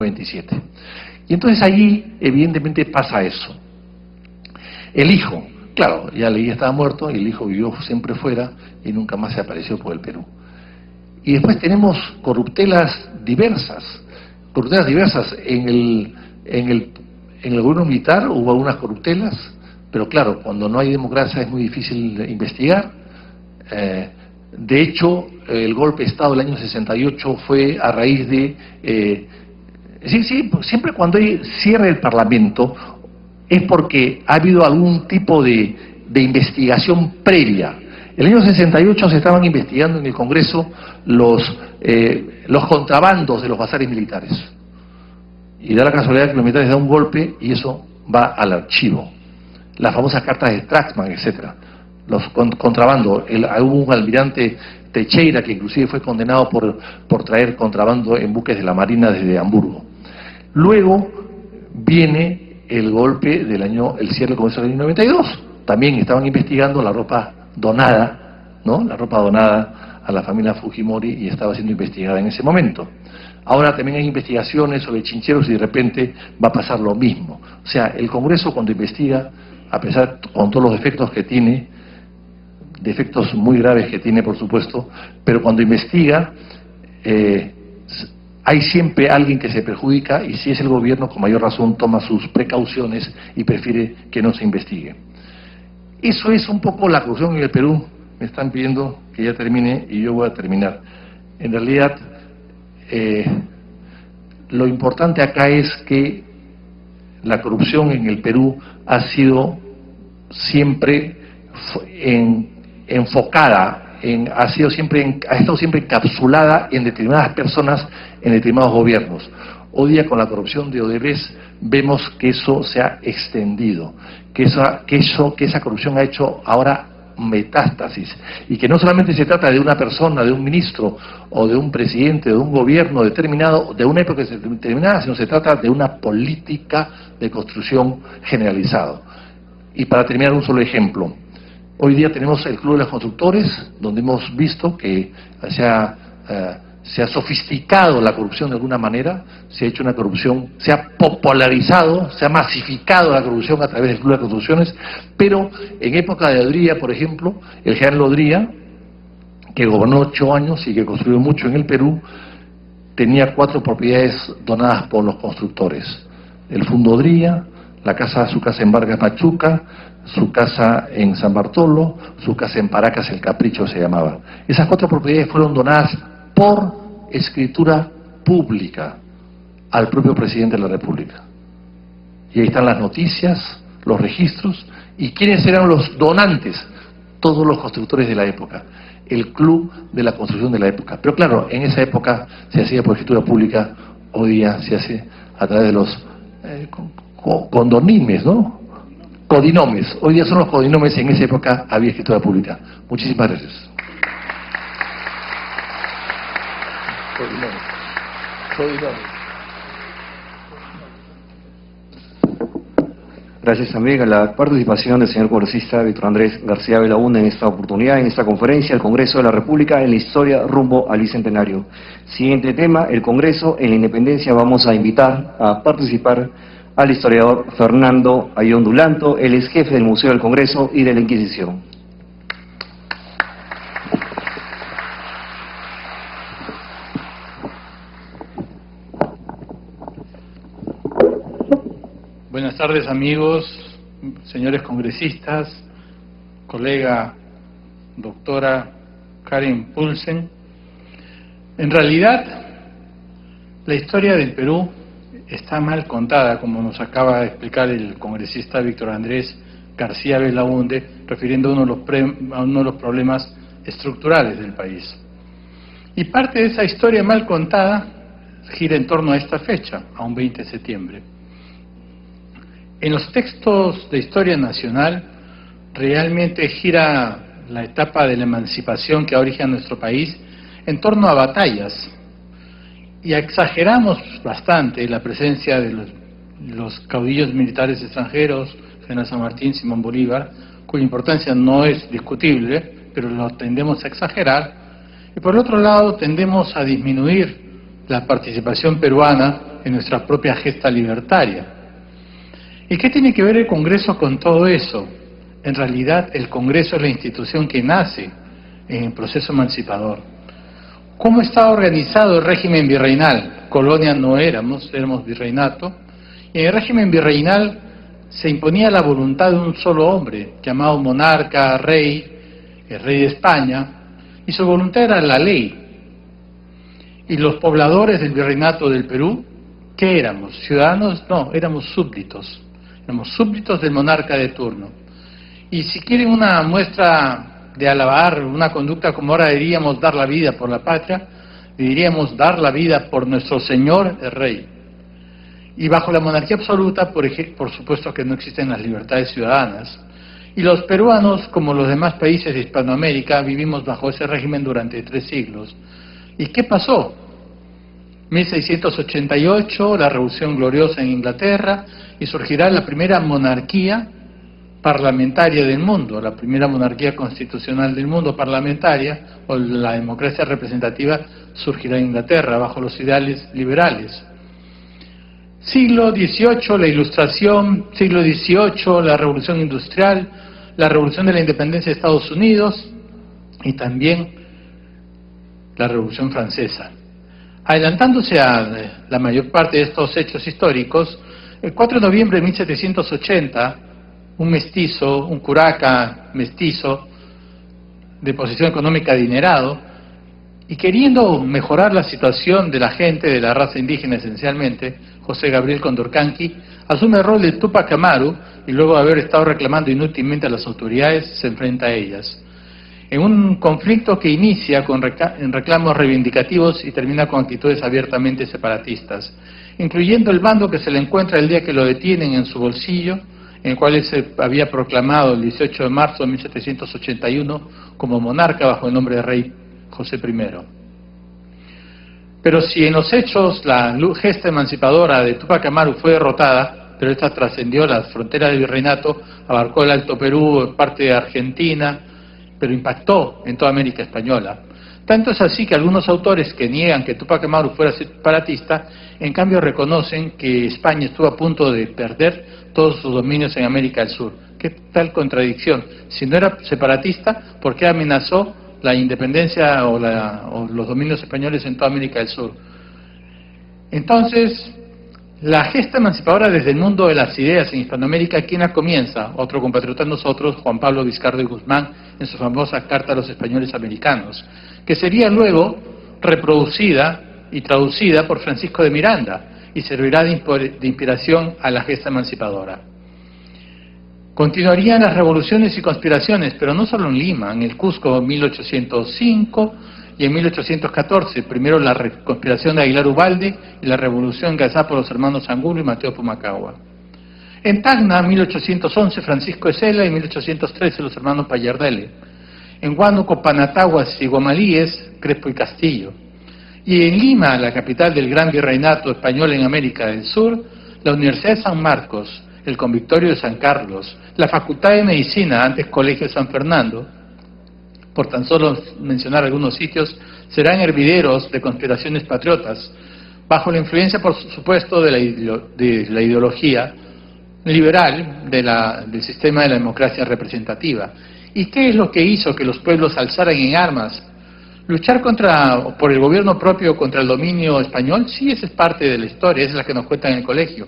27. Y entonces allí evidentemente pasa eso. El hijo, claro, ya Leguía estaba muerto y el hijo vivió siempre fuera y nunca más se apareció por el Perú. Y después tenemos corruptelas diversas. En el gobierno militar hubo algunas corruptelas, pero claro, cuando no hay democracia es muy difícil investigar. De hecho, el golpe de Estado del año 68 fue a raíz de... siempre cuando hay cierre del Parlamento es porque ha habido algún tipo de investigación previa. En el año 68 se estaban investigando en el Congreso los contrabandos de los bazares militares. Y da la casualidad que los militares dan un golpe y eso va al archivo. Las famosas cartas de Strassman, etcétera. Los contrabandos. Hubo un almirante Teixeira que inclusive fue condenado por traer contrabando en buques de la Marina desde Hamburgo. Luego viene el golpe el cierre del Congreso del año 92. También estaban investigando la ropa donada, ¿no? La ropa donada a la familia Fujimori y estaba siendo investigada en ese momento. Ahora también hay investigaciones sobre chincheros y de repente va a pasar lo mismo. O sea, el Congreso cuando investiga, a pesar con todos los defectos que tiene, defectos muy graves que tiene por supuesto, pero cuando investiga hay siempre alguien que se perjudica y si es el gobierno con mayor razón toma sus precauciones y prefiere que no se investigue. Eso es un poco la corrupción en el Perú. Me están pidiendo que ya termine y yo voy a terminar. En realidad, lo importante acá es que la corrupción en el Perú ha sido siempre enfocada, ha estado siempre encapsulada en determinadas personas, en determinados gobiernos. Hoy día con la corrupción de Odebrecht vemos que eso se ha extendido, que esa corrupción ha hecho ahora metástasis, y que no solamente se trata de una persona, de un ministro, o de un presidente, de un gobierno determinado, de una época determinada, sino se trata de una política de construcción generalizada. Y para terminar, un solo ejemplo. Hoy día tenemos el Club de los Constructores, donde hemos visto que se ha sofisticado la corrupción de alguna manera, se ha hecho una corrupción, se ha popularizado, se ha masificado la corrupción a través del Club de Construcciones, pero en época de Odría, por ejemplo, el general Odría, que gobernó 8 años y que construyó mucho en el Perú, tenía 4 propiedades donadas por los constructores. El Fundo Odría, su casa en Vargas Machuca, su casa en San Bartolo, su casa en Paracas, El Capricho se llamaba. Esas 4 propiedades fueron donadas por escritura pública al propio presidente de la República. Y ahí están las noticias, los registros, y quiénes eran los donantes, todos los constructores de la época, el club de la construcción de la época. Pero claro, en esa época se hacía por escritura pública, hoy día se hace a través de los condonimes, ¿no? Codinomes, hoy día son los codinomes, en esa época había escritura pública. Muchísimas gracias. Gracias también a la participación del señor congresista Víctor Andrés García Belaúnde en esta oportunidad, en esta conferencia, el Congreso de la República en la historia rumbo al Bicentenario. Siguiente tema, el Congreso en la Independencia. Vamos a invitar a participar al historiador Fernando Ayón Dulanto, él es jefe del Museo del Congreso y de la Inquisición. Buenas tardes, amigos, señores congresistas, colega doctora Karen Pulsen. En realidad, la historia del Perú está mal contada, como nos acaba de explicar el congresista Víctor Andrés García Belaúnde, refiriendo a uno de los problemas estructurales del país. Y parte de esa historia mal contada gira en torno a esta fecha, a un 20 de septiembre. En los textos de historia nacional realmente gira la etapa de la emancipación que origina nuestro país en torno a batallas, y exageramos bastante la presencia de los caudillos militares extranjeros, General San Martín, Simón Bolívar, cuya importancia no es discutible, pero lo tendemos a exagerar, y por el otro lado tendemos a disminuir la participación peruana en nuestra propia gesta libertaria. ¿Y qué tiene que ver el Congreso con todo eso? En realidad, el Congreso es la institución que nace en el proceso emancipador. ¿Cómo estaba organizado el régimen virreinal? Colonia no éramos virreinato. Y en el régimen virreinal se imponía la voluntad de un solo hombre, llamado monarca, rey, el rey de España, y su voluntad era la ley. Y los pobladores del virreinato del Perú, ¿qué éramos? ¿Ciudadanos? No, éramos súbditos. Éramos súbditos del monarca de turno. Y si quieren una muestra de alabar una conducta como ahora diríamos dar la vida por la patria, diríamos dar la vida por nuestro señor el rey. Y bajo la monarquía absoluta, por supuesto que no existen las libertades ciudadanas. Y los peruanos, como los demás países de Hispanoamérica, vivimos bajo ese régimen durante 3 siglos. ¿Y qué pasó? 1688, la Revolución Gloriosa en Inglaterra, y surgirá la primera monarquía parlamentaria del mundo, la primera monarquía constitucional del mundo parlamentaria, o la democracia representativa, surgirá en Inglaterra, bajo los ideales liberales. Siglo XVIII, la Ilustración, siglo XVIII, la Revolución Industrial, la Revolución de la Independencia de Estados Unidos y también la Revolución Francesa. Adelantándose a la mayor parte de estos hechos históricos, el 4 de noviembre de 1780, un mestizo, un curaca mestizo, de posición económica adinerado, y queriendo mejorar la situación de la gente, de la raza indígena esencialmente, José Gabriel Condorcanqui, asume el rol de Túpac Amaru y luego de haber estado reclamando inútilmente a las autoridades, se enfrenta a ellas. En un conflicto que inicia en reclamos reivindicativos y termina con actitudes abiertamente separatistas, incluyendo el bando que se le encuentra el día que lo detienen en su bolsillo, en el cual él se había proclamado el 18 de marzo de 1781 como monarca bajo el nombre de rey José I. Pero si en los hechos la gesta emancipadora de Túpac Amaru fue derrotada, pero esta trascendió las fronteras del virreinato, abarcó el Alto Perú, parte de Argentina, pero impactó en toda América Española. Tanto es así que algunos autores que niegan que Túpac Amaru fuera separatista, en cambio reconocen que España estuvo a punto de perder todos sus dominios en América del Sur. ¿Qué tal contradicción? Si no era separatista, ¿por qué amenazó la independencia o los dominios españoles en toda América del Sur? Entonces, la gesta emancipadora desde el mundo de las ideas en Hispanoamérica, ¿quién la comienza? Otro compatriota de nosotros, Juan Pablo Vizcardo y Guzmán, en su famosa Carta a los Españoles Americanos, que sería luego reproducida y traducida por Francisco de Miranda y servirá de inspiración a la gesta emancipadora. Continuarían las revoluciones y conspiraciones, pero no solo en Lima, en el Cusco en 1805 y en 1814, primero la conspiración de Aguilar Ubalde y la revolución encabezada por los hermanos Angulo y Mateo Pumacahua. En Tacna, 1811, Francisco Ezela y 1813, los hermanos Pallardelle. En Huánuco, Panataguas y Guamalíes, Crespo y Castillo. Y en Lima, la capital del gran virreinato español en América del Sur, la Universidad de San Marcos, el Convictorio de San Carlos, la Facultad de Medicina, antes Colegio de San Fernando, por tan solo mencionar algunos sitios, serán hervideros de conspiraciones patriotas, bajo la influencia, por supuesto, de la ideología liberal del sistema de la democracia representativa. ¿Y qué es lo que hizo que los pueblos alzaran en armas? ¿Luchar por el gobierno propio contra el dominio español? Sí, esa es parte de la historia, esa es la que nos cuentan en el colegio.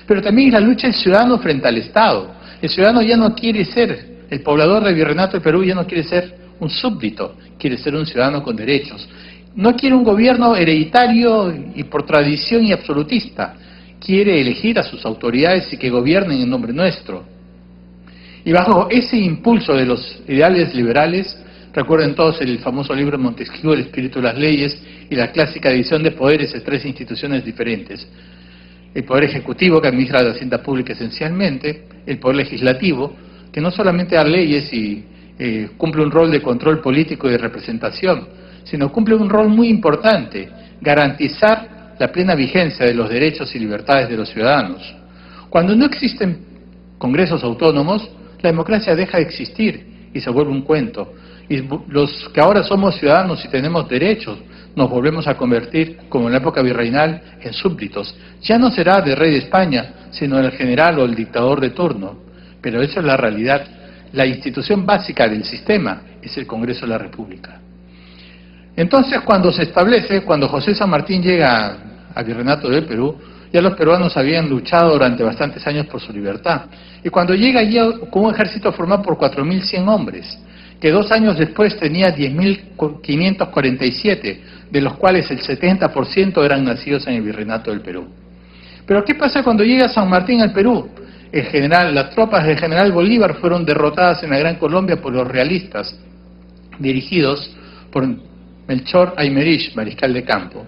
Pero también es la lucha del ciudadano frente al Estado. El ciudadano ya no quiere ser, el poblador del virreinato de Perú ya no quiere ser un súbdito, quiere ser un ciudadano con derechos. No quiere un gobierno hereditario y por tradición y absolutista. Quiere elegir a sus autoridades y que gobiernen en nombre nuestro. Y bajo ese impulso de los ideales liberales, recuerden todos el famoso libro de Montesquieu, El espíritu de las leyes, y la clásica división de poderes en 3 instituciones diferentes. El poder ejecutivo, que administra la hacienda pública esencialmente, el poder legislativo, que no solamente da leyes y cumple un rol de control político y de representación, sino cumple un rol muy importante, garantizar la plena vigencia de los derechos y libertades de los ciudadanos. Cuando no existen congresos autónomos, la democracia deja de existir y se vuelve un cuento. Y los que ahora somos ciudadanos y tenemos derechos, nos volvemos a convertir, como en la época virreinal, en súbditos. Ya no será del rey de España, sino del general o el dictador de turno. Pero esa es la realidad. La institución básica del sistema es el Congreso de la República. Entonces, cuando se establece, cuando José San Martín llega al Virreinato del Perú, ya los peruanos habían luchado durante bastantes años por su libertad. Y cuando llega allí con un ejército formado por 4.100 hombres, que 2 años después tenía 10.547, de los cuales el 70% eran nacidos en el Virreinato del Perú. Pero ¿qué pasa cuando llega San Martín al Perú? Las tropas del general Bolívar fueron derrotadas en la Gran Colombia por los realistas, dirigidos por Melchor Aymerich, mariscal de campo,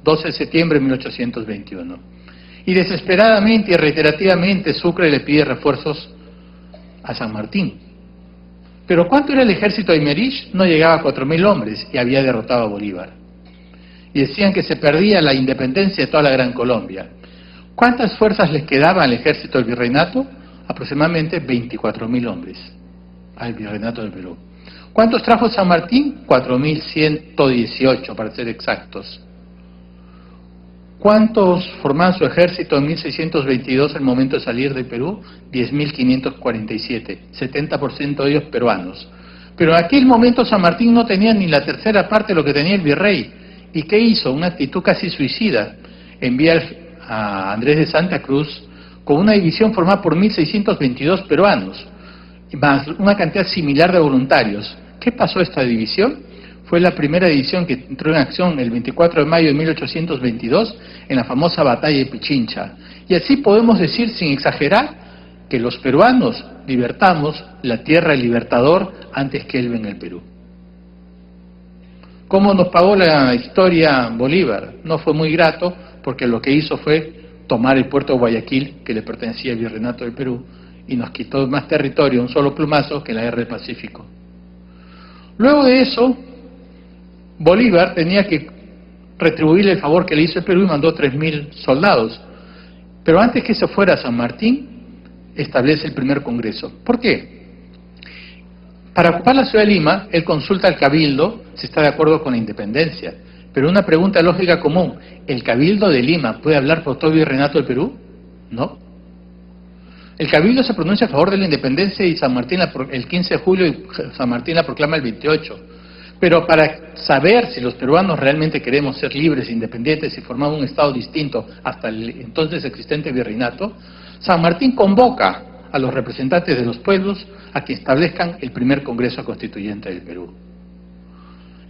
12 de septiembre de 1821. Y desesperadamente y reiterativamente Sucre le pide refuerzos a San Martín. Pero ¿cuánto era el ejército de Aymerich? No llegaba a 4.000 hombres y había derrotado a Bolívar. Y decían que se perdía la independencia de toda la Gran Colombia. ¿Cuántas fuerzas les quedaban al ejército del virreinato? Aproximadamente 24.000 hombres al Virreinato del Perú. ¿Cuántos trajo San Martín? 4.118 para ser exactos. ¿Cuántos formaban su ejército en 1622 al momento de salir del Perú? 10.547, 70% de ellos peruanos. Pero en aquel momento San Martín no tenía ni la tercera parte de lo que tenía el virrey. ¿Y qué hizo? Una actitud casi suicida. Envía a Andrés de Santa Cruz con una división formada por 1.622 peruanos, más una cantidad similar de voluntarios. ¿Qué pasó esta división? Fue la primera división que entró en acción el 24 de mayo de 1822 en la famosa batalla de Pichincha. Y así podemos decir, sin exagerar, que los peruanos libertamos la tierra del libertador antes que él en el Perú. ¿Cómo nos pagó la historia Bolívar? No fue muy grato, porque lo que hizo fue tomar el puerto de Guayaquil, que le pertenecía al Virreinato del Perú, y nos quitó más territorio, un solo plumazo, que la guerra del Pacífico. Luego de eso, Bolívar tenía que retribuirle el favor que le hizo el Perú y mandó 3.000 soldados. Pero antes que se fuera San Martín, establece el primer congreso. ¿Por qué? Para ocupar la ciudad de Lima, él consulta al Cabildo si está de acuerdo con la independencia. Pero una pregunta lógica común, ¿el Cabildo de Lima puede hablar por todo el Virreinato del Perú? No. El Cabildo se pronuncia a favor de la independencia y San Martín el 15 de julio y San Martín la proclama el 28. Pero para saber si los peruanos realmente queremos ser libres e independientes y formar un Estado distinto hasta el entonces existente virreinato, San Martín convoca a los representantes de los pueblos a que establezcan el primer Congreso Constituyente del Perú.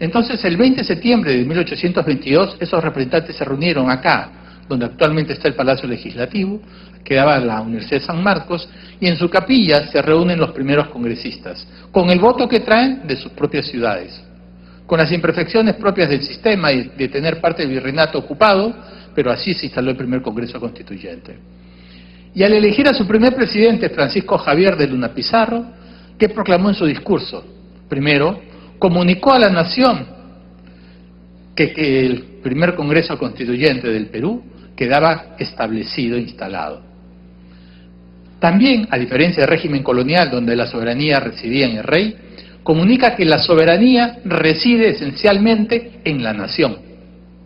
Entonces, el 20 de septiembre de 1822, esos representantes se reunieron acá, donde actualmente está el Palacio Legislativo, quedaba la Universidad de San Marcos, y en su capilla se reúnen los primeros congresistas, con el voto que traen de sus propias ciudades, con las imperfecciones propias del sistema y de tener parte del virreinato ocupado, pero así se instaló el primer Congreso Constituyente. Y al elegir a su primer presidente, Francisco Javier de Luna Pizarro, ¿qué proclamó en su discurso? Primero, comunicó a la nación que el primer Congreso Constituyente del Perú quedaba establecido e instalado. También, a diferencia del régimen colonial donde la soberanía residía en el rey, comunica que la soberanía reside esencialmente en la nación,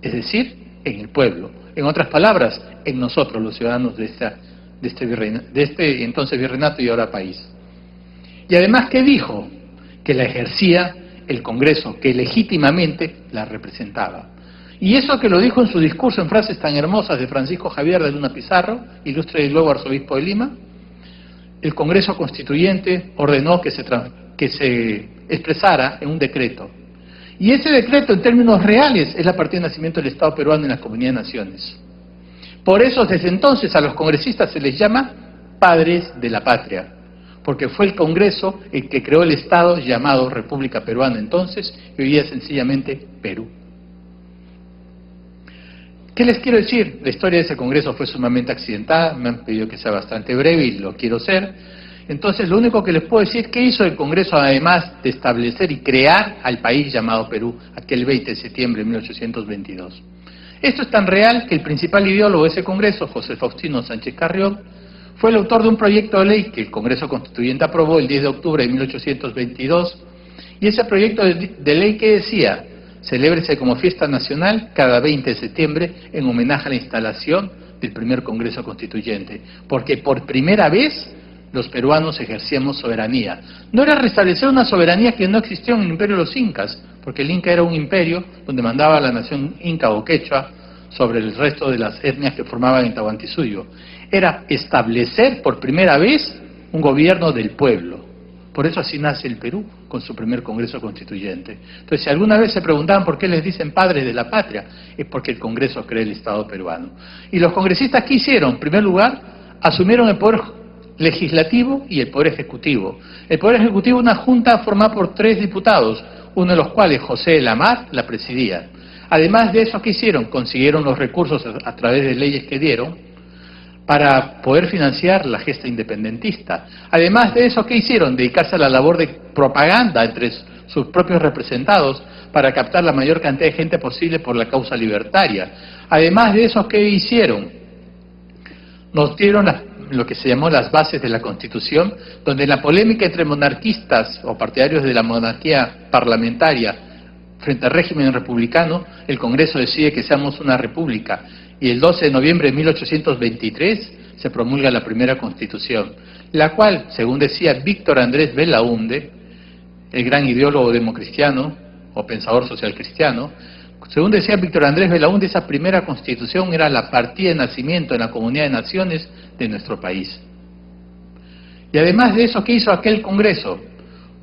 es decir, en el pueblo. En otras palabras, en nosotros, los ciudadanos de este entonces virreinato y ahora país. Y además, ¿qué dijo? Que la ejercía el Congreso, que legítimamente la representaba. Y eso que lo dijo en su discurso en frases tan hermosas de Francisco Javier de Luna Pizarro, ilustre y luego arzobispo de Lima, el Congreso Constituyente ordenó que se expresara en un decreto. Y ese decreto, en términos reales, es la partida de nacimiento del Estado peruano en la Comunidad de Naciones. Por eso, desde entonces, a los congresistas se les llama padres de la patria, porque fue el Congreso el que creó el Estado llamado República Peruana entonces, y hoy día sencillamente Perú. ¿Qué les quiero decir? La historia de ese Congreso fue sumamente accidentada, me han pedido que sea bastante breve y lo quiero ser. Entonces, lo único que les puedo decir, ¿qué hizo el Congreso además de establecer y crear al país llamado Perú, aquel 20 de septiembre de 1822? Esto es tan real que el principal ideólogo de ese Congreso, José Faustino Sánchez Carrión, fue el autor de un proyecto de ley que el Congreso Constituyente aprobó el 10 de octubre de 1822, y ese proyecto de ley que decía, celébrese como fiesta nacional cada 20 de septiembre en homenaje a la instalación del primer Congreso Constituyente, porque por primera vez los peruanos ejercíamos soberanía. No era restablecer una soberanía que no existió en el imperio de los incas, porque el Inca era un imperio donde mandaba la nación inca o quechua sobre el resto de las etnias que formaban el Tahuantinsuyo. Era establecer por primera vez un gobierno del pueblo. Por eso así nace el Perú, con su primer Congreso Constituyente. Entonces, si alguna vez se preguntaban por qué les dicen padres de la patria, es porque el Congreso crea el Estado peruano. Y los congresistas, ¿qué hicieron? En primer lugar, asumieron el poder legislativo y el poder ejecutivo. El poder ejecutivo, una junta formada por 3 diputados, uno de los cuales, José de la Mar, la presidía. Además de eso, ¿qué hicieron? Consiguieron los recursos a través de leyes que dieron para poder financiar la gesta independentista. Además de eso, ¿qué hicieron? Dedicarse a la labor de propaganda entre sus propios representados para captar la mayor cantidad de gente posible por la causa libertaria. Además de eso, ¿qué hicieron? Nos dieron lo que se llamó las bases de la Constitución, donde la polémica entre monarquistas o partidarios de la monarquía parlamentaria frente al régimen republicano, el Congreso decide que seamos una república, y el 12 de noviembre de 1823 se promulga la primera Constitución, la cual, según decía Víctor Andrés Belaúnde, el gran ideólogo democristiano o pensador social cristiano, según decía Víctor Andrés Belaúnde, esa primera Constitución era la partida de nacimiento en la comunidad de naciones de nuestro país. Y además de eso, ¿qué hizo aquel Congreso?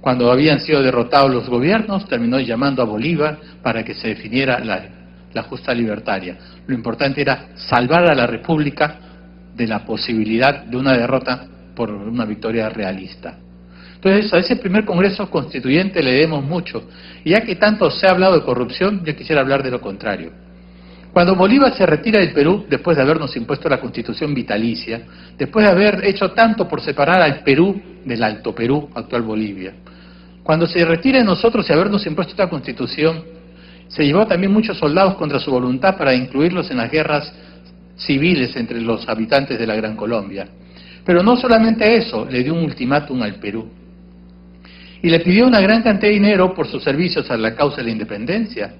Cuando habían sido derrotados los gobiernos, terminó llamando a Bolívar para que se definiera la justa libertaria. Lo importante era salvar a la República de la posibilidad de una derrota por una victoria realista. Entonces, a ese primer Congreso Constituyente le debemos mucho. Y ya que tanto se ha hablado de corrupción, yo quisiera hablar de lo contrario. Cuando Bolívar se retira del Perú, después de habernos impuesto la Constitución vitalicia, después de haber hecho tanto por separar al Perú del Alto Perú, actual Bolivia, cuando se retira de nosotros y habernos impuesto esta Constitución, se llevó también muchos soldados contra su voluntad para incluirlos en las guerras civiles entre los habitantes de la Gran Colombia. Pero no solamente eso, le dio un ultimátum al Perú. Y le pidió una gran cantidad de dinero por sus servicios a la causa de la independencia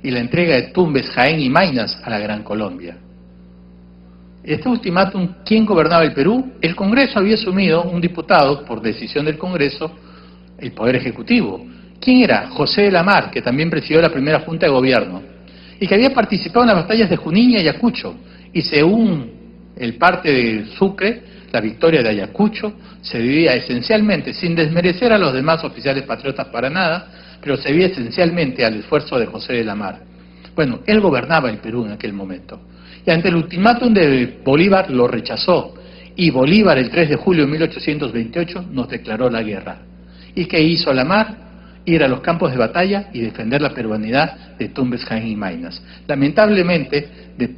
y la entrega de Tumbes, Jaén y Maynas a la Gran Colombia. Este ultimátum, ¿quién gobernaba el Perú? El Congreso había asumido un diputado, por decisión del Congreso, el Poder Ejecutivo. ¿Quién era? José de la Mar, que también presidió la primera Junta de Gobierno, y que había participado en las batallas de Junín y Ayacucho, y según el parte de Sucre, la victoria de Ayacucho se debía esencialmente, sin desmerecer a los demás oficiales patriotas para nada, pero se debía esencialmente al esfuerzo de José de la Mar. Bueno, él gobernaba el Perú en aquel momento. Y ante el ultimátum de Bolívar lo rechazó. Y Bolívar, el 3 de julio de 1828, nos declaró la guerra. ¿Y qué hizo la Mar? Ir a los campos de batalla y defender la peruanidad de Tumbes, Jaén y Maynas. Lamentablemente,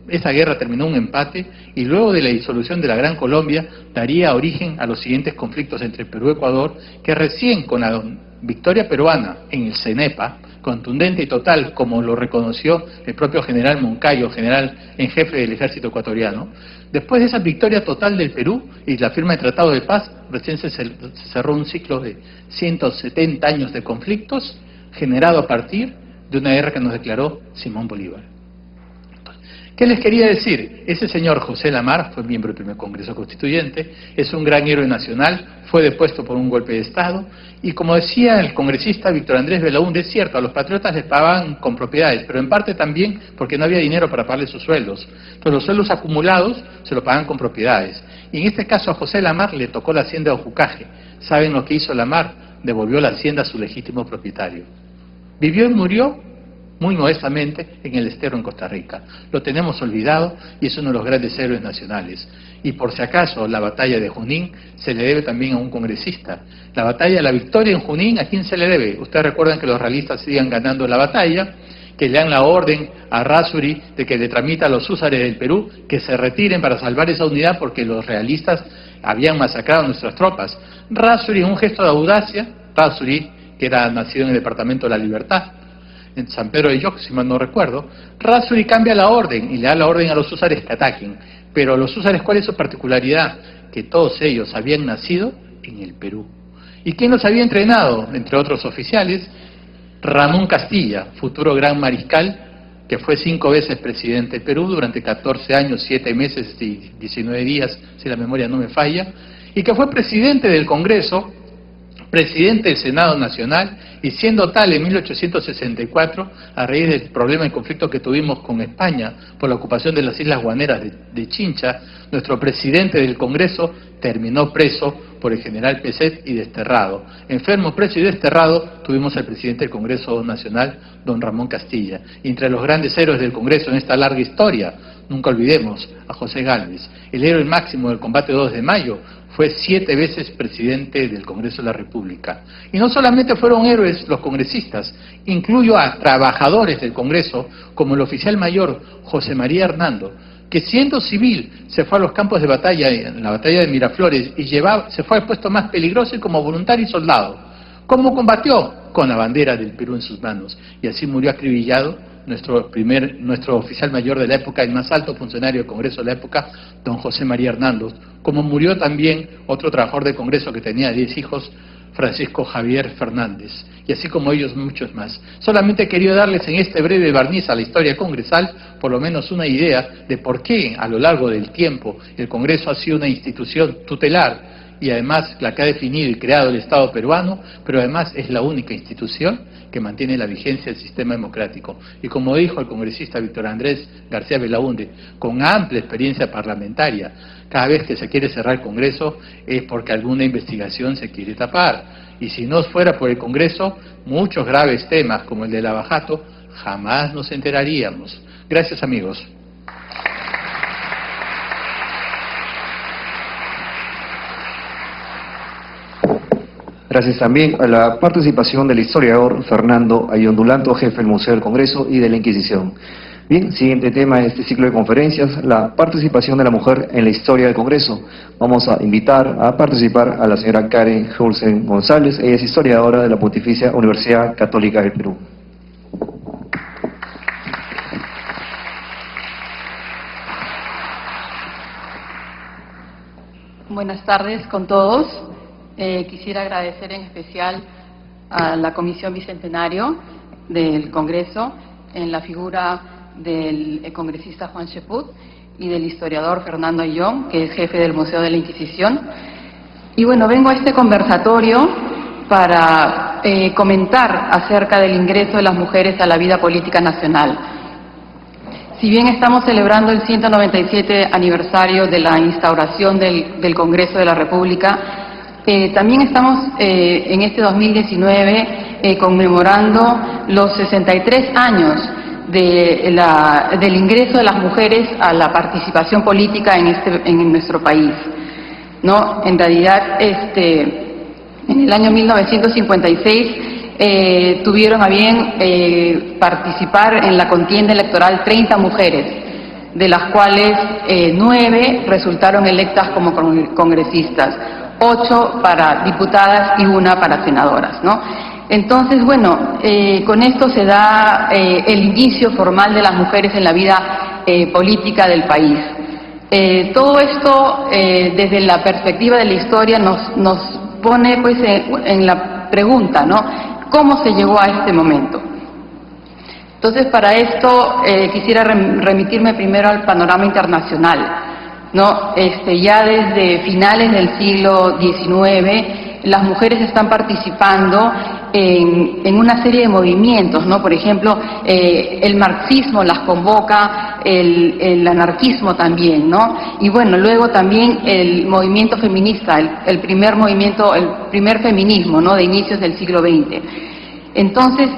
esa guerra terminó un empate y luego de la disolución de la Gran Colombia daría origen a los siguientes conflictos entre Perú y Ecuador, que recién con la victoria peruana en el Cenepa, contundente y total, como lo reconoció el propio general Moncayo, general en jefe del ejército ecuatoriano, después de esa victoria total del Perú y la firma de Tratado de Paz, recién se cerró un ciclo de 170 años de conflictos, generado a partir de una guerra que nos declaró Simón Bolívar. ¿Qué les quería decir? Ese señor José Lamar fue miembro del primer Congreso Constituyente, es un gran héroe nacional, fue depuesto por un golpe de Estado, y como decía el congresista Víctor Andrés Belaúnde, es cierto, a los patriotas les pagaban con propiedades, pero en parte también porque no había dinero para pagarles sus sueldos. Entonces los sueldos acumulados se lo pagan con propiedades. Y en este caso a José Lamar le tocó la hacienda de Ojucaje. ¿Saben lo que hizo Lamar? Devolvió la hacienda a su legítimo propietario. Vivió y murió muy modestamente en el Estero, en Costa Rica. Lo tenemos olvidado y es uno de los grandes héroes nacionales. Y por si acaso, la batalla de Junín se le debe también a un congresista. La victoria en Junín, ¿a quién se le debe? Ustedes recuerdan que los realistas sigan ganando la batalla, que le dan la orden a Errázuriz de que le tramita a los húsares del Perú que se retiren para salvar esa unidad porque los realistas habían masacrado a nuestras tropas. Errázuriz, en un gesto de audacia, Errázuriz, que era nacido en el Departamento de la Libertad, en San Pedro de Yoc, si mal no recuerdo, Errázuriz cambia la orden y le da la orden a los húsares que ataquen. Pero los húsares, ¿cuál es su particularidad? Que todos ellos habían nacido en el Perú. ¿Y quién los había entrenado? Entre otros oficiales, Ramón Castilla, futuro gran mariscal, que fue 5 veces presidente del Perú durante 14 años, 7 meses y 19 días, si la memoria no me falla, y que fue presidente del Congreso, presidente del Senado Nacional, y siendo tal en 1864, a raíz del problema y conflicto que tuvimos con España por la ocupación de las Islas Guaneras de Chincha, nuestro presidente del Congreso terminó preso por el general Peset y desterrado. Enfermo, preso y desterrado, tuvimos al presidente del Congreso Nacional, don Ramón Castilla. Y entre los grandes héroes del Congreso en esta larga historia, nunca olvidemos a José Gálvez, el héroe máximo del combate 2 de mayo, fue 7 veces presidente del Congreso de la República. Y no solamente fueron héroes los congresistas, incluyo a trabajadores del Congreso, como el oficial mayor José María Hernando, que siendo civil se fue a los campos de batalla, en la batalla de Miraflores, y se fue al puesto más peligroso y como voluntario y soldado. ¿Cómo combatió? Con la bandera del Perú en sus manos. Y así murió acribillado nuestro oficial mayor de la época, el más alto funcionario del Congreso de la época, don José María Hernando, como murió también otro trabajador del Congreso que tenía 10 hijos, Francisco Javier Fernández, y así como ellos muchos más. Solamente he querido darles en este breve barniz a la historia congresal por lo menos una idea de por qué a lo largo del tiempo el Congreso ha sido una institución tutelar y además la que ha definido y creado el Estado peruano, pero además es la única institución que mantiene la vigencia del sistema democrático. Y como dijo el congresista Víctor Andrés García Belaúnde, con amplia experiencia parlamentaria, cada vez que se quiere cerrar el Congreso es porque alguna investigación se quiere tapar. Y si no fuera por el Congreso, muchos graves temas como el de Lavajato jamás nos enteraríamos. Gracias, amigos. Gracias también a la participación del historiador Fernando Ayondulanto, jefe del Museo del Congreso y de la Inquisición. Bien, siguiente tema de este ciclo de conferencias, la participación de la mujer en la historia del Congreso. Vamos a invitar a participar a la señora Karen Hulsen González, ella es historiadora de la Pontificia Universidad Católica del Perú. Buenas tardes con todos. Quisiera agradecer en especial a la Comisión Bicentenario del Congreso, en la figura del congresista Juan Cheput y del historiador Fernando Ayllón, que es jefe del Museo de la Inquisición. Y bueno, vengo a este conversatorio para comentar acerca del ingreso de las mujeres a la vida política nacional. Si bien estamos celebrando el 197 aniversario de la instauración del Congreso de la República, también estamos en este 2019 conmemorando los 63 años del ingreso de las mujeres a la participación política en nuestro país, ¿no? En realidad, en el año 1956 tuvieron a bien participar en la contienda electoral 30 mujeres, de las cuales 9 resultaron electas como congresistas, 8 para diputadas y 1 para senadoras, ¿no? Entonces, bueno, con esto se da el inicio formal de las mujeres en la vida política del país. Todo esto, desde la perspectiva de la historia, nos pone pues en la pregunta, ¿no? ¿Cómo se llegó a este momento? Entonces, para esto quisiera remitirme primero al panorama internacional, ¿no? Ya desde finales del siglo XIX, las mujeres están participando en una serie de movimientos, ¿no? Por ejemplo, el marxismo las convoca, el anarquismo también, ¿no? Y bueno, luego también el movimiento feminista, el primer feminismo, ¿no? De inicios del siglo XX. Entonces,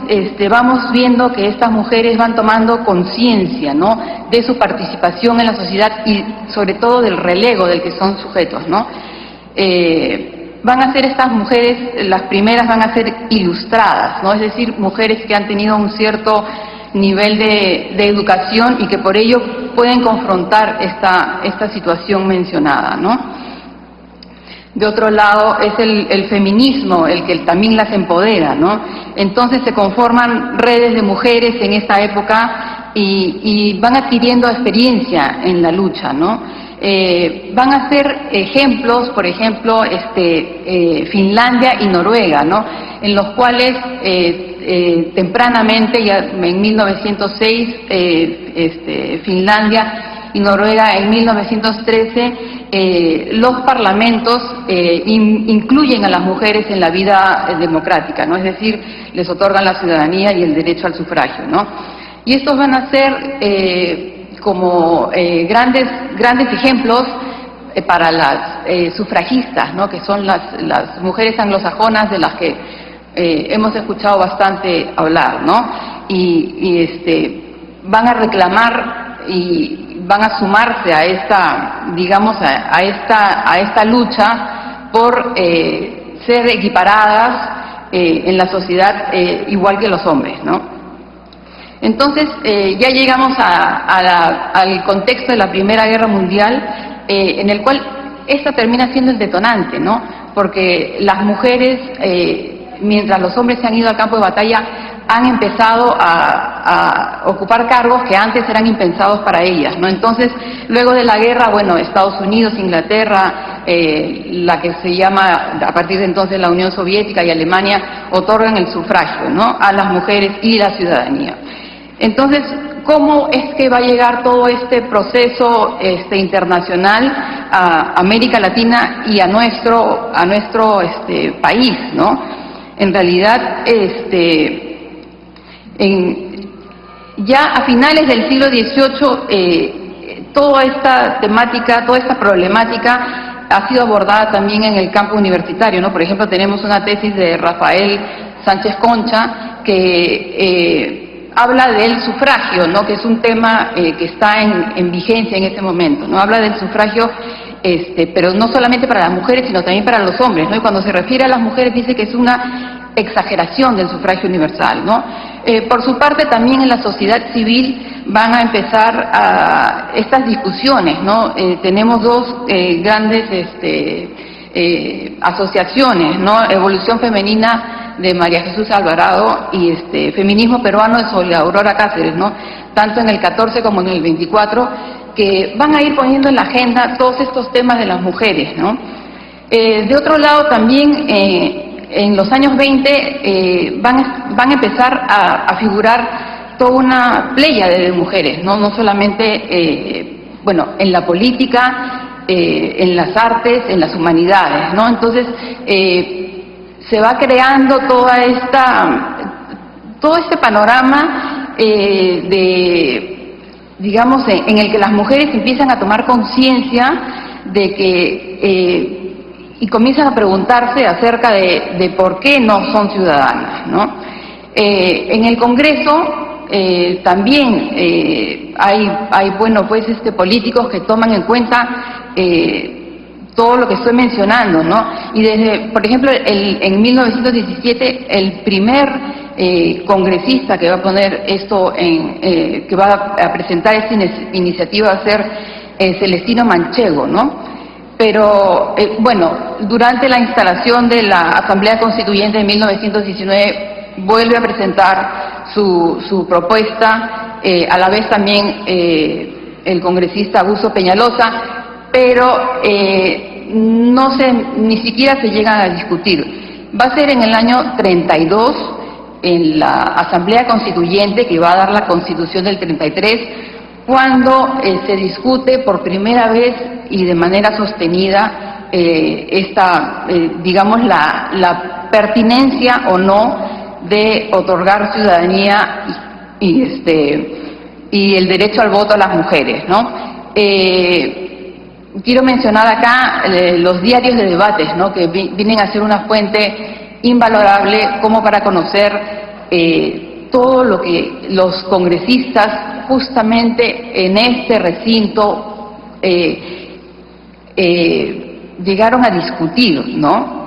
vamos viendo que estas mujeres van tomando conciencia, ¿no? De su participación en la sociedad y sobre todo del relego del que son sujetos, ¿no? Van a ser estas mujeres, las primeras van a ser ilustradas, ¿no? Es decir, mujeres que han tenido un cierto nivel de educación y que por ello pueden confrontar esta situación mencionada, ¿no? De otro lado es el feminismo el que también las empodera, ¿no? Entonces se conforman redes de mujeres en esta época y van adquiriendo experiencia en la lucha, ¿no? Van a ser ejemplos, por ejemplo, Finlandia y Noruega, ¿no? En los cuales tempranamente, ya en 1906, Finlandia, y Noruega en 1913, los parlamentos incluyen a las mujeres en la vida democrática, ¿no? Es decir, les otorgan la ciudadanía y el derecho al sufragio, ¿no? Y estos van a ser grandes ejemplos para las sufragistas, ¿no? Que son las mujeres anglosajonas de las que hemos escuchado bastante hablar, ¿no? Van a reclamar y van a sumarse a esta, digamos, a esta lucha por ser equiparadas en la sociedad igual que los hombres, ¿no? Entonces, ya llegamos al contexto de la Primera Guerra Mundial, en el cual esta termina siendo el detonante, ¿no? Porque las mujeres, mientras los hombres se han ido al campo de batalla, han empezado a ocupar cargos que antes eran impensados para ellas, ¿no? Entonces, luego de la guerra, bueno, Estados Unidos, Inglaterra, la que se llama a partir de entonces la Unión Soviética y Alemania, otorgan el sufragio, ¿no? A las mujeres y la ciudadanía. Entonces, ¿cómo es que va a llegar todo este proceso internacional a América Latina y a nuestro país, ¿no? En realidad, ya a finales del siglo XVIII, toda esta temática, toda esta problemática ha sido abordada también en el campo universitario, ¿no? Por ejemplo, tenemos una tesis de Rafael Sánchez Concha que habla del sufragio, ¿no? Que es un tema que está en vigencia en este momento, ¿no? Habla del sufragio, pero no solamente para las mujeres, sino también para los hombres, ¿no? Y cuando se refiere a las mujeres dice que es una exageración del sufragio universal, ¿no? Por su parte, también en la sociedad civil van a empezar estas discusiones, ¿no? Tenemos dos grandes asociaciones, ¿no? Evolución Femenina de María Jesús Alvarado y Feminismo Peruano de Soledad Aurora Cáceres, ¿no? Tanto en el 14 como en el 24, que van a ir poniendo en la agenda todos estos temas de las mujeres, ¿no? De otro lado, también en los años 20 van a empezar a figurar toda una pléyade de mujeres, ¿no? No solamente, bueno, en la política, en las artes, en las humanidades, ¿no? Entonces, se va creando todo este panorama digamos, en el que las mujeres empiezan a tomar conciencia de que y comienzan a preguntarse acerca de por qué no son ciudadanas, ¿no? En el Congreso también hay bueno, pues políticos que toman en cuenta todo lo que estoy mencionando, ¿no? Y desde, por ejemplo, en 1917, el primer congresista que va a poner esto que va a presentar esta iniciativa va a ser Celestino Manchego, ¿no? Pero, bueno, durante la instalación de la Asamblea Constituyente de 1919, vuelve a presentar su propuesta, a la vez también el congresista Augusto Peñalosa, pero ni siquiera se llegan a discutir. Va a ser en el año 32, en la Asamblea Constituyente, que va a dar la Constitución del 33, cuando se discute por primera vez y de manera sostenida digamos, la pertinencia o no de otorgar ciudadanía y el derecho al voto a las mujeres, ¿no? Quiero mencionar acá los diarios de debates, ¿no? Que vienen a ser una fuente invalorable como para conocer todo lo que los congresistas justamente en este recinto llegaron a discutir, ¿no?